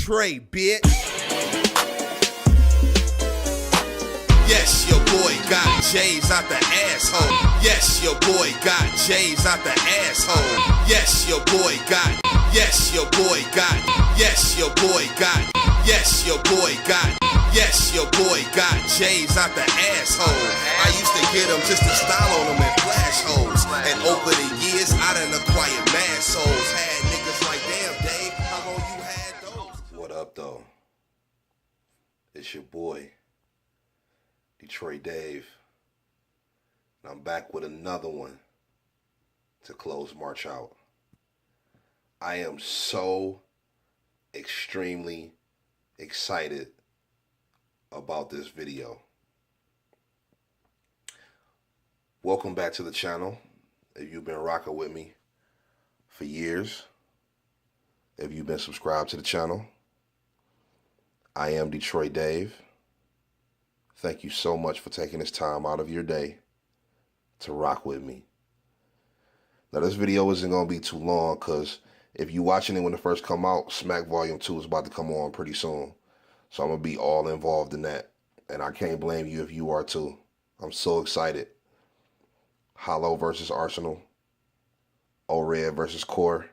Dtroyt, bitch. Yes, your boy got J's out the asshole. Yes, your boy got J's out the asshole. Yes, your boy got. Yes, your boy got. Yes, your boy got. Yes, your boy got. Yes, your boy got J's out the asshole. I used to get them just to style on them in flash holes. And over the years, I done acquired mad souls. Had niggas like, damn, Dave, how long you had those? What up, though? It's your boy, Dtroyt Dave. And I'm back with another one to close March out. I am so extremely excited about this video. Welcome back to the channel. If you've been rocking with me for years, if you've been subscribed to the channel, I am Dtroyt Dave. Thank you so much for taking this time out of your day to rock with me. Now, this video isn't going to be too long because if you're watching it when it first come out, Smack Volume 2 is about to come on pretty soon. So I'm going to be all involved in that. And I can't blame you if you are too. I'm so excited. Hollow versus Arsenal. O-Red versus Core.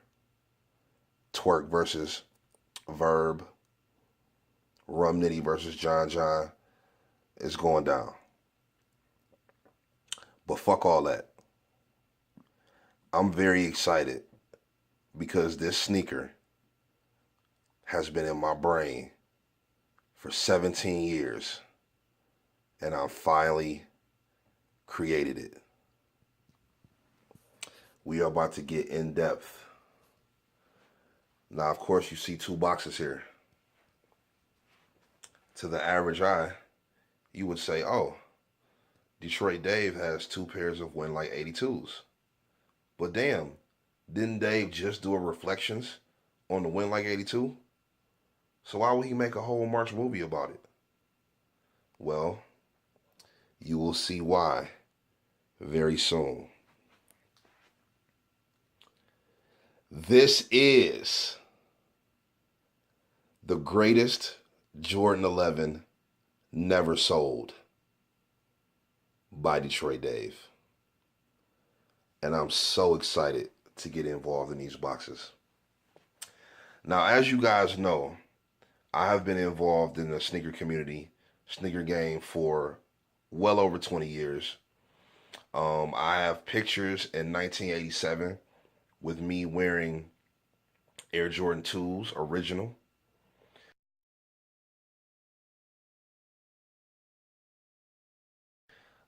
Twork versus Verb. Rum Nitty versus John John. It's going down. But fuck all that. I'm very excited because this sneaker has been in my brain for 17 years, and I finally created it. We are about to get in depth. Now, of course, you see two boxes here. To the average eye, you would say, oh, Dtroyt Dave has two pairs of Win Like 82s. But damn, didn't Dave just do a reflections on the Win Like 82? So why would he make a whole March movie about it? Well, you will see why very soon. This is the greatest Jordan 11 never sold by Dtroyt Dave. And I'm so excited to get involved in these boxes. Now, as you guys know, I have been involved in the sneaker community, sneaker game for well over 20 years. I have pictures in 1987 with me wearing Air Jordan 2s, original.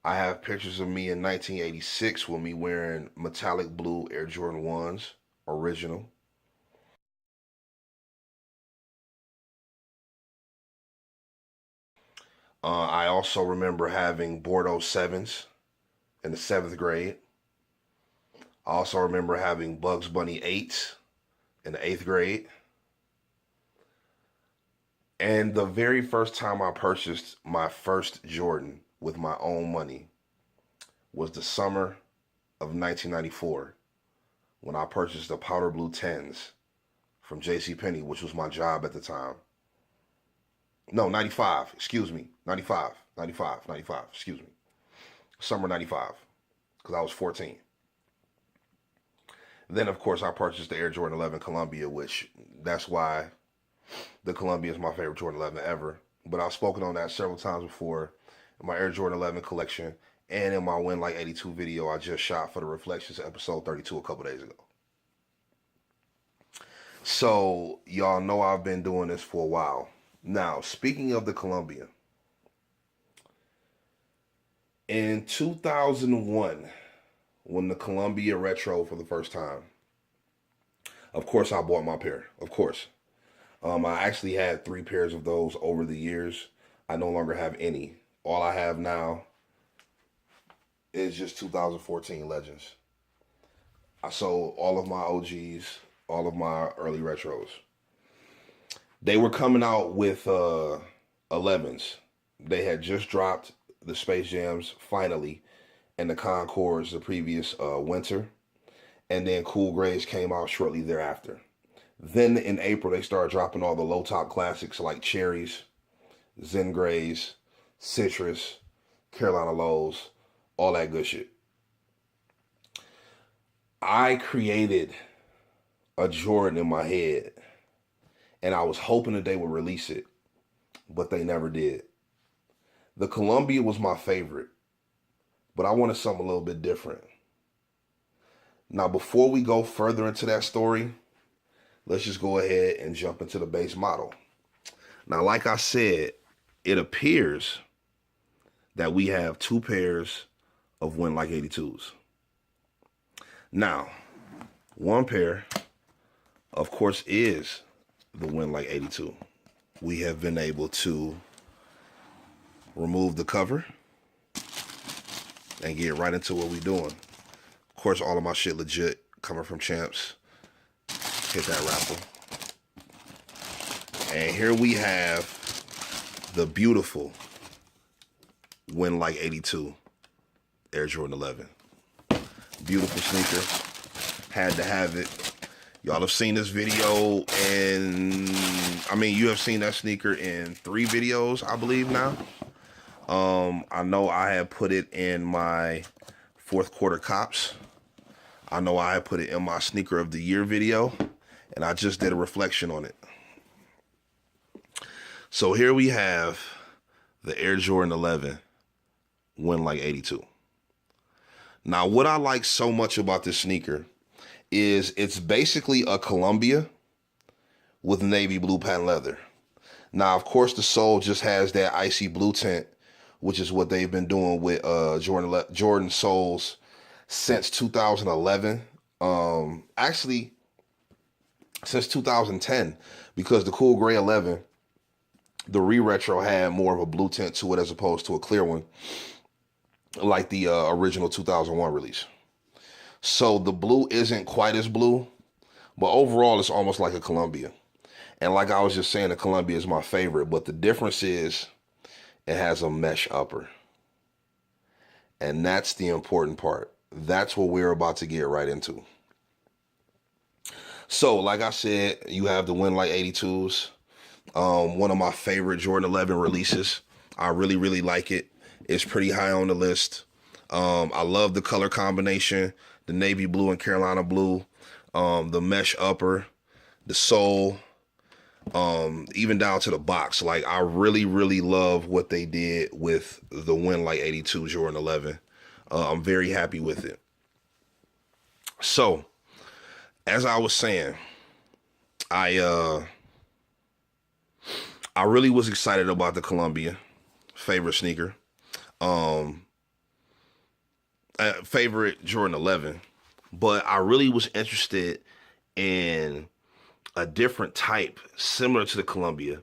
I have pictures of me in 1986 with me wearing metallic blue Air Jordan 1s, original. I also remember having Bordeaux 7s in the 7th grade. I also remember having Bugs Bunny 8s in the 8th grade. And the very first time I purchased my first Jordan with my own money was the summer of 1994 when I purchased the powder blue 10s from JCPenney, which was my job at the time. No, 95, excuse me. 95, excuse me. Summer 95, because I was 14. Then, of course, I purchased the Air Jordan 11 Columbia, which that's why the Columbia is my favorite Jordan 11 ever. But I've spoken on that several times before in my Air Jordan 11 collection and in my Win Like 82 video I just shot for the Reflections episode 32 a couple days ago. So, y'all know I've been doing this for a while. Now, speaking of the Columbia, in 2001, when the Columbia Retro for the first time, of course I bought my pair, of course. I actually had 3 pairs of those over the years. I no longer have any. All I have now is just 2014 Legends. I sold all of my OGs, all of my early retros. They were coming out with 11s. They had just dropped the Space Jams finally and the Concords the previous winter. And then Cool Grays came out shortly thereafter. Then in April, they started dropping all the low top classics like cherries, Zen Grays, citrus, Carolina lows, all that good shit. I created a Jordan in my head, and I was hoping that they would release it, but they never did. The Columbia was my favorite, but I wanted something a little bit different. Now, before we go further into that story, let's just go ahead and jump into the base model. Now, like I said, it appears that we have two pairs of Win Like 82s. Now, one pair, of course, is the Win Like 82. We have been able to remove the cover and get right into what we're doing. Of course, all of my shit legit, coming from Champs. Hit that raffle. And here we have the beautiful Win Like 82 Air Jordan 11. Beautiful sneaker. Had to have it. Y'all have seen this video, and you have seen that sneaker in 3 videos, I believe now. I know I have put it in my 4th quarter cops. I know I have put it in my sneaker of the year video, and I just did a reflection on it. So here we have the Air Jordan 11 Win Like 82. Now, what I like so much about this sneaker is it's basically a Columbia with navy blue patent leather. Now, of course, the sole just has that icy blue tint, which is what they've been doing with Jordan soles since 2011. Actually, since 2010, because the Cool Gray 11, the re-retro had more of a blue tint to it as opposed to a clear one, like the original 2001 release. So the blue isn't quite as blue, but overall it's almost like a Columbia. And like I was just saying, the Columbia is my favorite, but the difference is it has a mesh upper. And that's the important part. That's what we're about to get right into. So, like I said, you have the Win Like 82s. One of my favorite Jordan 11 releases. I really, really like it. It's pretty high on the list. I love the color combination, the navy blue and Carolina blue, the mesh upper, the sole, even down to the box. Like, I really, really love what they did with the Win Like 82 Jordan 11. I'm very happy with it. So, as I was saying, I really was excited about the Columbia. Favorite sneaker. Favorite Jordan 11. But I really was interested in a different type, similar to the Columbia,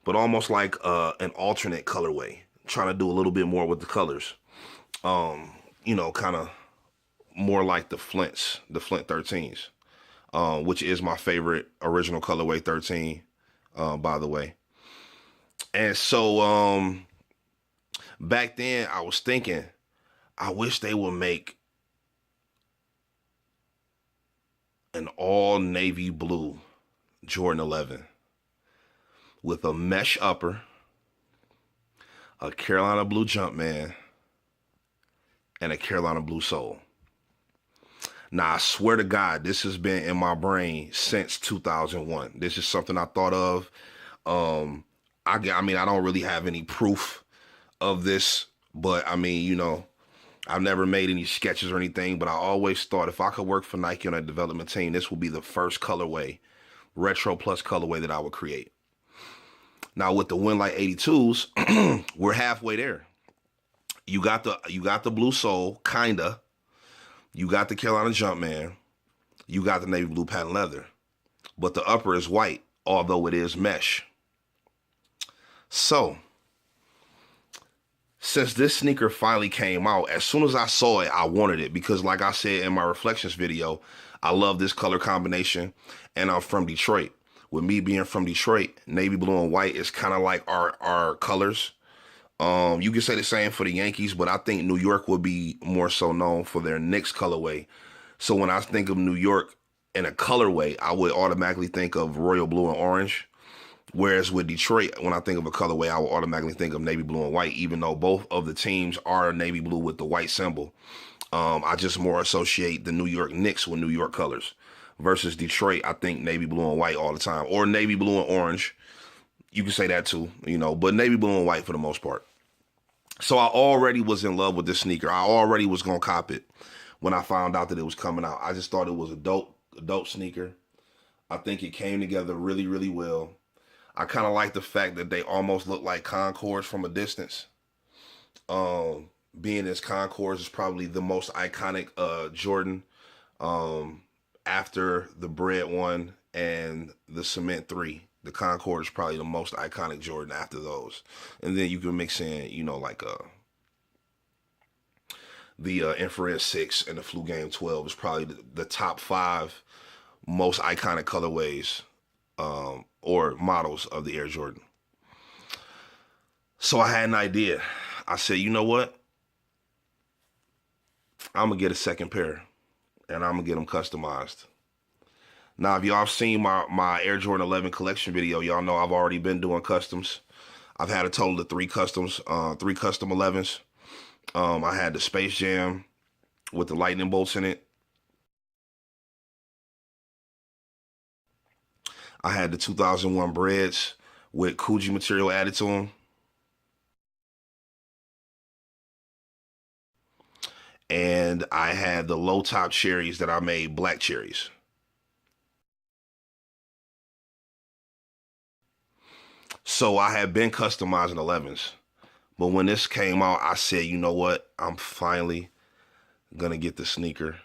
but almost like an alternate colorway. Trying to do a little bit more with the colors. Kind of more like the Flint 13s, which is my favorite original colorway 13, by the way. And so back then I was thinking, I wish they would make an all navy blue Jordan 11 with a mesh upper, a Carolina blue Jumpman, and a Carolina blue sole. Now, I swear to God, this has been in my brain since 2001. This is something I thought of. I don't really have any proof of this, but I've never made any sketches or anything, but I always thought if I could work for Nike on a development team, this would be the first colorway, retro plus colorway, that I would create. Now, with the Win Like 82s, we're halfway there. You got the blue sole, kinda. You got the Carolina Jumpman. You got the navy blue patent leather. But the upper is white, although it is mesh. So, since this sneaker finally came out, as soon as I saw it, I wanted it. Because like I said in my Reflections video, I love this color combination. And I'm from Detroit. With me being from Detroit, navy blue and white is kind of like our colors. You can say the same for the Yankees, but I think New York would be more so known for their Knicks colorway. So when I think of New York, in a colorway, I would automatically think of royal blue and orange. Whereas with Detroit, when I think of a colorway, I will automatically think of navy blue and white, even though both of the teams are navy blue with the white symbol. I just more associate the New York Knicks with New York colors versus Detroit. I think navy blue and white all the time, or navy blue and orange. You can say that too, but navy blue and white for the most part. So I already was in love with this sneaker. I already was going to cop it when I found out that it was coming out. I just thought it was a dope sneaker. I think it came together really, really well. I kind of like the fact that they almost look like Concords from a distance. Being as Concords is probably the most iconic Jordan after the Bread 1 and the Cement 3. The Concord is probably the most iconic Jordan after those. And then you can mix in, like the Infrared 6 and the Flu Game 12 is probably the top 5 most iconic colorways or models of the Air Jordan. So I had an idea. I said, you know what? I'm going to get a second pair and I'm going to get them customized. Now, if y'all have seen my Air Jordan 11 collection video, y'all know I've already been doing customs. I've had a total of 3 customs, 3 custom 11s. I had the Space Jam with the lightning bolts in it. I had the 2001 Breads with Coogee material added to them. And I had the low top cherries that I made black cherries. So I had been customizing 11s. But when this came out, I said, you know what? I'm finally going to get the sneaker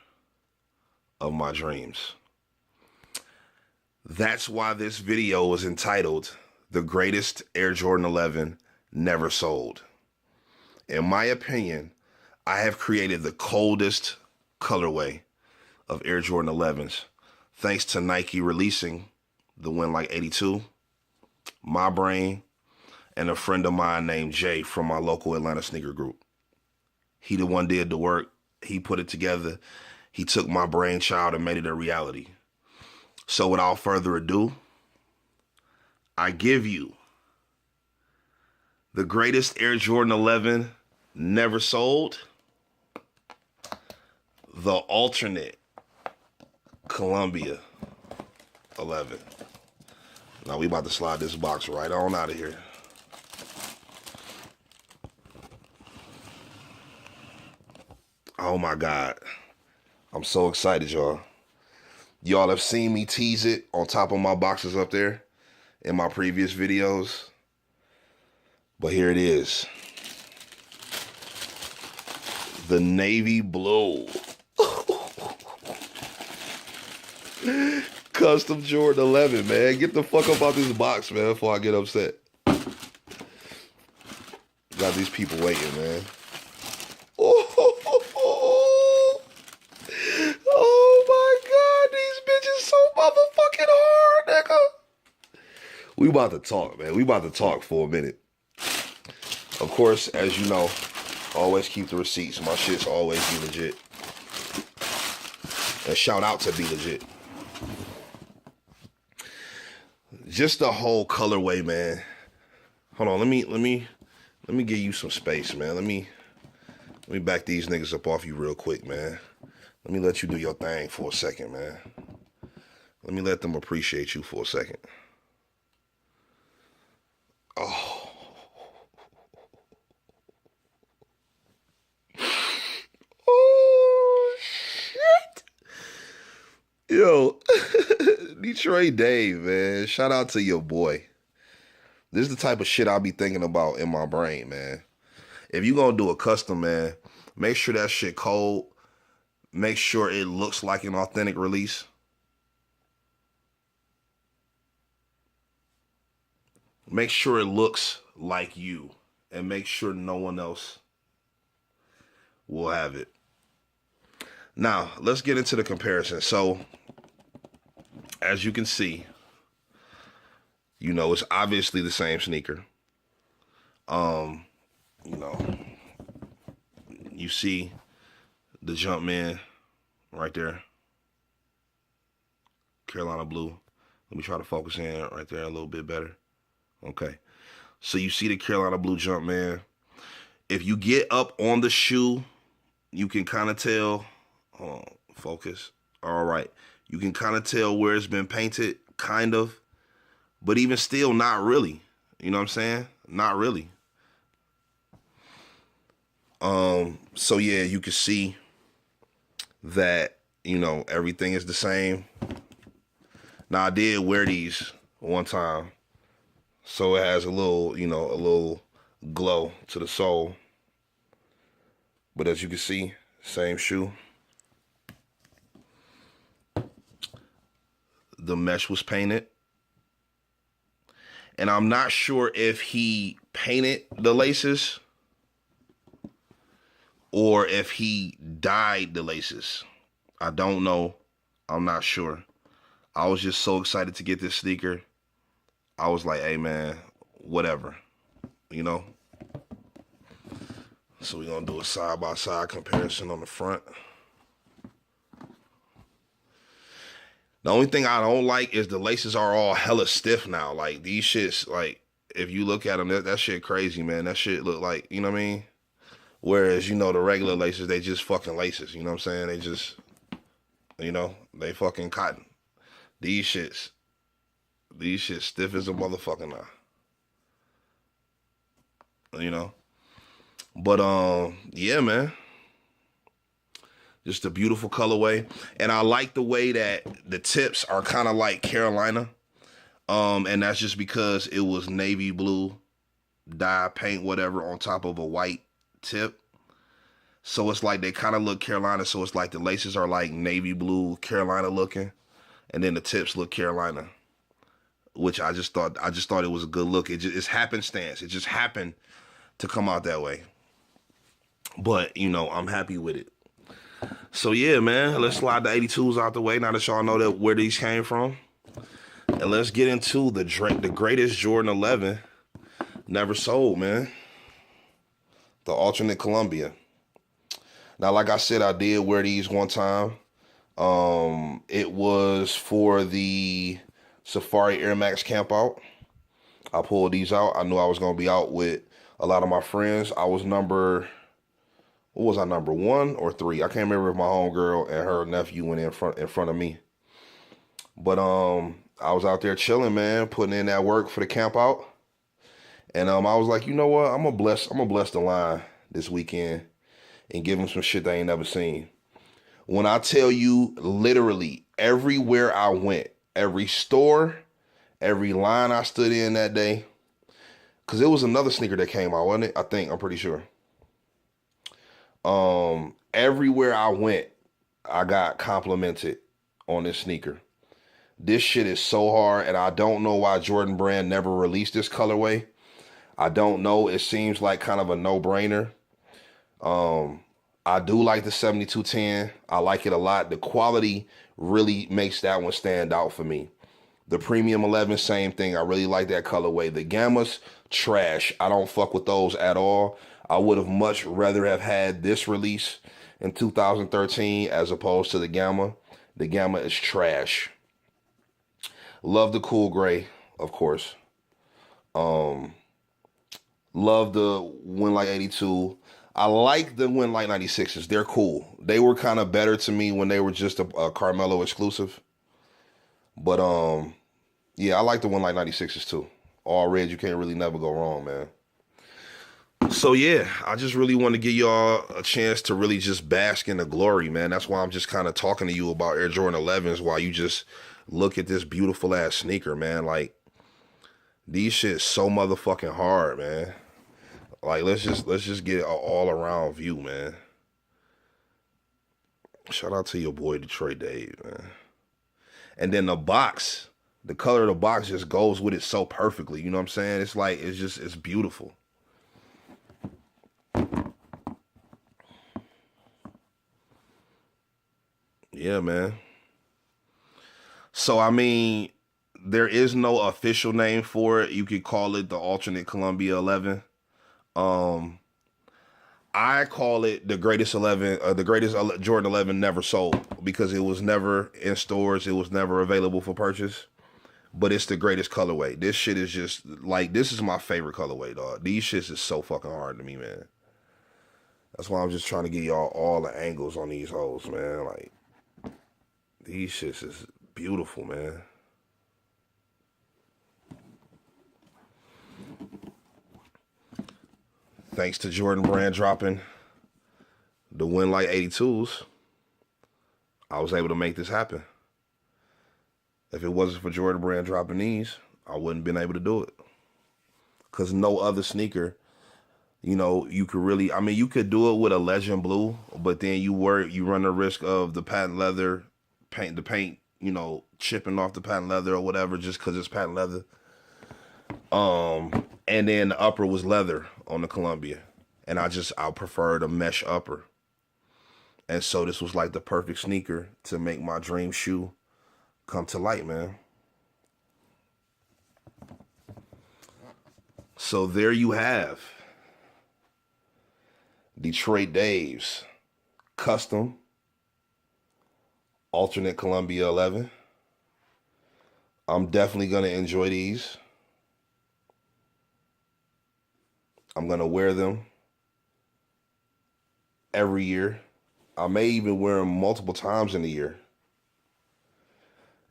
of my dreams. That's why this video is entitled, The Greatest Air Jordan 11 Never Sold. In my opinion, I have created the coldest colorway of Air Jordan 11s, thanks to Nike releasing the Win Like 82, my brain, and a friend of mine named Jay from my local Atlanta sneaker group. He the one did the work. He put it together. He took my brainchild and made it a reality. So without further ado, I give you the greatest Air Jordan 11 never sold, the alternate Columbia 11. Now we about to slide this box right on out of here. Oh my God. I'm so excited, y'all. Y'all have seen me tease it on top of my boxes up there in my previous videos. But here it is. The navy blue. Custom Jordan 11, man. Get the fuck up out this box, man, before I get upset. Got these people waiting, man. We about to talk, man. We about to talk for a minute. Of course, as you know, always keep the receipts. My shit's always be legit. And shout out to Be Legit. Just the whole colorway, man. Hold on, let me give you some space, man. Let me back these niggas up off you real quick, man. Let me let you do your thing for a second, man. Let me let them appreciate you for a second. Oh. Oh, shit. Yo, Dtroyt Dave, man. Shout out to your boy. This is the type of shit I'll be thinking about in my brain, man. If you gonna do a custom, man, make sure that shit cold. Make sure it looks like an authentic release. Make sure it looks like you, and make sure no one else will have it. Now, let's get into the comparison. So, as you can see, it's obviously the same sneaker. You see the Jumpman right there. Carolina blue. Let me try to focus in right there a little bit better. Okay. So you see the Carolina blue jump, man. If you get up on the shoe, you can kind of tell. Hold on, focus. All right. You can kind of tell where it's been painted, kind of. But even still, not really. You know what I'm saying? Not really. So yeah, you can see that, you know, everything is the same. Now I did wear these one time, so it has a little, you know, a little glow to the sole. But as you can see, same shoe. The mesh was painted. And I'm not sure if he painted the laces or if he dyed the laces. I don't know. I'm not sure. I was just so excited to get this sneaker. I was like, hey, man, whatever, you know? So we're going to do a side-by-side comparison on the front. The only thing I don't like is the laces are all hella stiff now. Like, these shits, like, if you look at them, that shit crazy, man. That shit look like, you know what I mean? Whereas, you know, the regular laces, they just fucking laces. You know what I'm saying? They just, you know, they fucking cotton. These shits stiff as a motherfucker now. You know? But, yeah, man. Just a beautiful colorway. And I like the way that the tips are kind of like Carolina. And that's just because it was navy blue, dye, paint, whatever, on top of a white tip. So it's like they kind of look Carolina. So it's like the laces are like navy blue, Carolina looking. And then the tips look Carolina. Which I just thought it was a good look. It's happenstance. It just happened to come out that way. But, you know, I'm happy with it. So yeah, man, let's slide the 82s out the way now that y'all know that where these came from. And let's get into the greatest Jordan 11 never sold, man. The alternate Columbia. Now, like I said, I did wear these one time. It was for the Safari Air Max camp out. I pulled these out. I knew I was going to be out with a lot of my friends. I was number 1 or 3? I can't remember if my homegirl and her nephew went in front of me. But I was out there chilling, man, putting in that work for the camp out. And I was like, you know what? I'm gonna bless the line this weekend and give them some shit they ain't never seen. When I tell you, literally everywhere I went, every store, every line I stood in that day, because it was another sneaker that came out, wasn't it? I'm pretty sure. Everywhere I went, I got complimented on this sneaker. This shit is so hard, and I don't know why Jordan Brand never released this colorway. I don't know. It seems like kind of a no-brainer. I do like the 7210. I like it a lot. The quality really makes that one stand out for me. The Premium 11, same thing. I really like that colorway. The Gammas, trash. I don't fuck with those at all. I would have much rather have had this release in 2013 as opposed to the Gamma. The Gamma is trash. Love the cool gray, of course. Love the Winlight 82. I like the Winlight 96s. They're cool. They were kind of better to me when they were just a Carmelo exclusive. But yeah, I like the Winlight 96s too. All red, you can't really never go wrong, man. So yeah, I just really want to give y'all a chance to really just bask in the glory, man. That's why I'm just kind of talking to you about Air Jordan 11s while you just look at this beautiful ass sneaker, man. Like, these shit's so motherfucking hard, man. Like, let's just get an all around view, man. Shout out to your boy Dtroyt Dave, man. And then the box, the color of the box just goes with it so perfectly. You know what I'm saying? It's like, it's beautiful. Yeah, man. So, I mean, there is no official name for it. You could call it the alternate Columbia 11. I I call it the greatest 11, the greatest Jordan 11 never sold, because it was never in stores. It was never available for purchase. But it's the greatest colorway. This shit is just like, this is my favorite colorway, dog. These shits is so fucking hard to me, man. That's why I'm just trying to get y'all all the angles on these hoes, man. Like, these shits is beautiful, man. Thanks to Jordan Brand dropping the Win Like 82s, I was able to make this happen. If it wasn't for Jordan Brand dropping these, I wouldn't have been able to do it. Because no other sneaker, you know, you could really, I mean, you could do it with a Legend Blue, but then you run the risk of the patent leather, the paint, you know, chipping off the patent leather or whatever, just because it's patent leather. And then the upper was leather on the Columbia. And I preferred a mesh upper. And so this was like the perfect sneaker to make my dream shoe come to light, man. So there you have Dtroyt Dave's custom alternate Columbia 11. I'm definitely going to enjoy these. I'm going to wear them every year. I may even wear them multiple times in the year.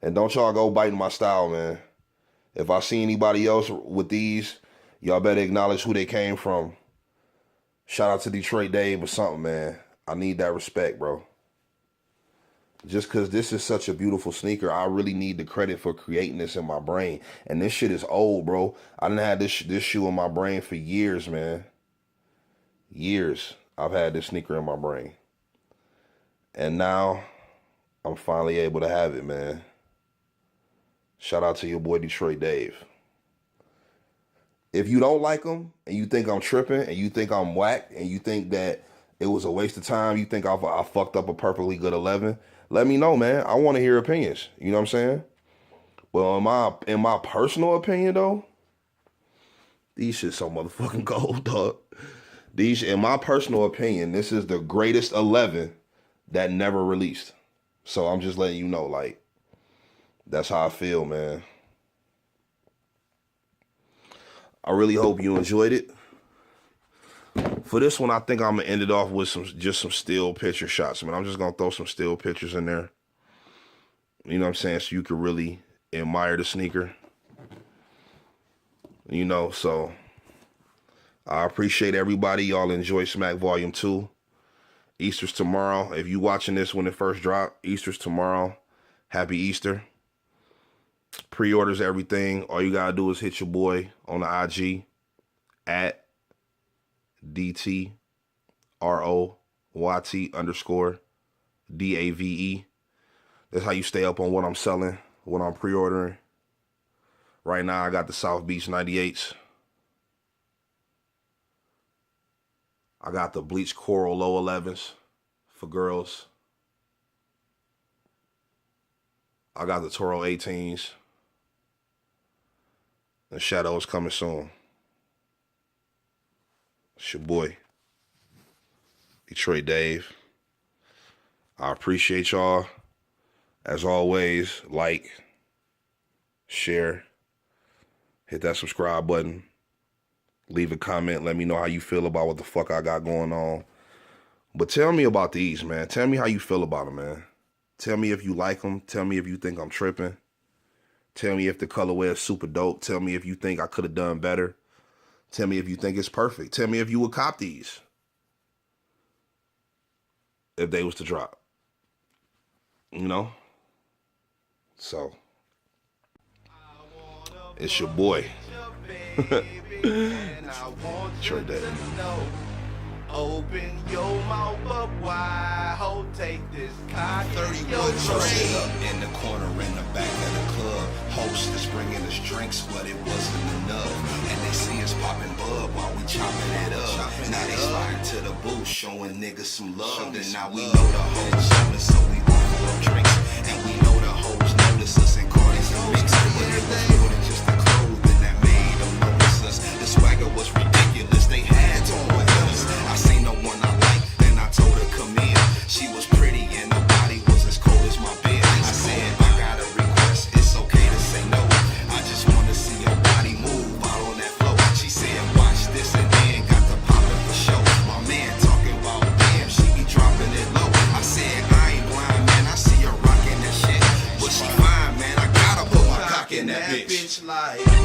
And don't y'all go biting my style, man. If I see anybody else with these, y'all better acknowledge who they came from. Shout out to Dtroyt Dave or something, man. I need that respect, bro. Just because this is such a beautiful sneaker, I really need the credit for creating this in my brain. And this shit is old, bro. I done had this shoe in my brain for years, man. Years I've had this sneaker in my brain. And now I'm finally able to have it, man. Shout out to your boy Dtroyt Dave. If you don't like them and you think I'm tripping and you think I'm whack and you think that it was a waste of time, you think I fucked up a perfectly good 11, let me know, man. I want to hear opinions. You know what I'm saying? Well, in my personal opinion, though, these shit so motherfucking gold, dog. In my personal opinion, this is the greatest 11 that never released. So I'm just letting you know, like, that's how I feel, man. I really hope you enjoyed it. For this one, I think I'm going to end it off with some still picture shots, man. I'm just going to throw some still pictures in there. You know what I'm saying? So you can really admire the sneaker. You know, so I appreciate everybody. Y'all enjoy Smack Volume 2. Easter's tomorrow. If you watching this when it first dropped, Easter's tomorrow. Happy Easter. Pre-orders everything. All you got to do is hit your boy on the IG at DTROYT_DAVE. That's how you stay up on what I'm selling, what I'm pre-ordering. Right now, I got the South Beach 98s. I got the Bleach Coral Low 11s for girls. I got the Toro 18s. And Shadow is coming soon. It's your boy, Dtroyt Dave. I appreciate y'all. As always, like, share, hit that subscribe button, leave a comment, let me know how you feel about what the fuck I got going on. But tell me about these, man. Tell me how you feel about them, man. Tell me if you like them. Tell me if you think I'm tripping. Tell me if the colorway is super dope. Tell me if you think I could have done better. Tell me if you think it's perfect. Tell me if you would cop these if they was to drop. You know? So, it's your boy. Dtroyt Dave. Open your mouth up wide, ho, take this cock. 31 Dre in the corner in the back of the club. Hostess bringing us drinks, but it wasn't enough. And they see us popping bub while we chopping it up. Now they sliding to the booth, showing niggas some love. And now we know the hoes coming, so we offer up drinks. And we know the hoes notice us in Cardi's and mix. But it was more than just the clothing that made them notice us. The swagger was ridiculous, they had to with us. I seen no one like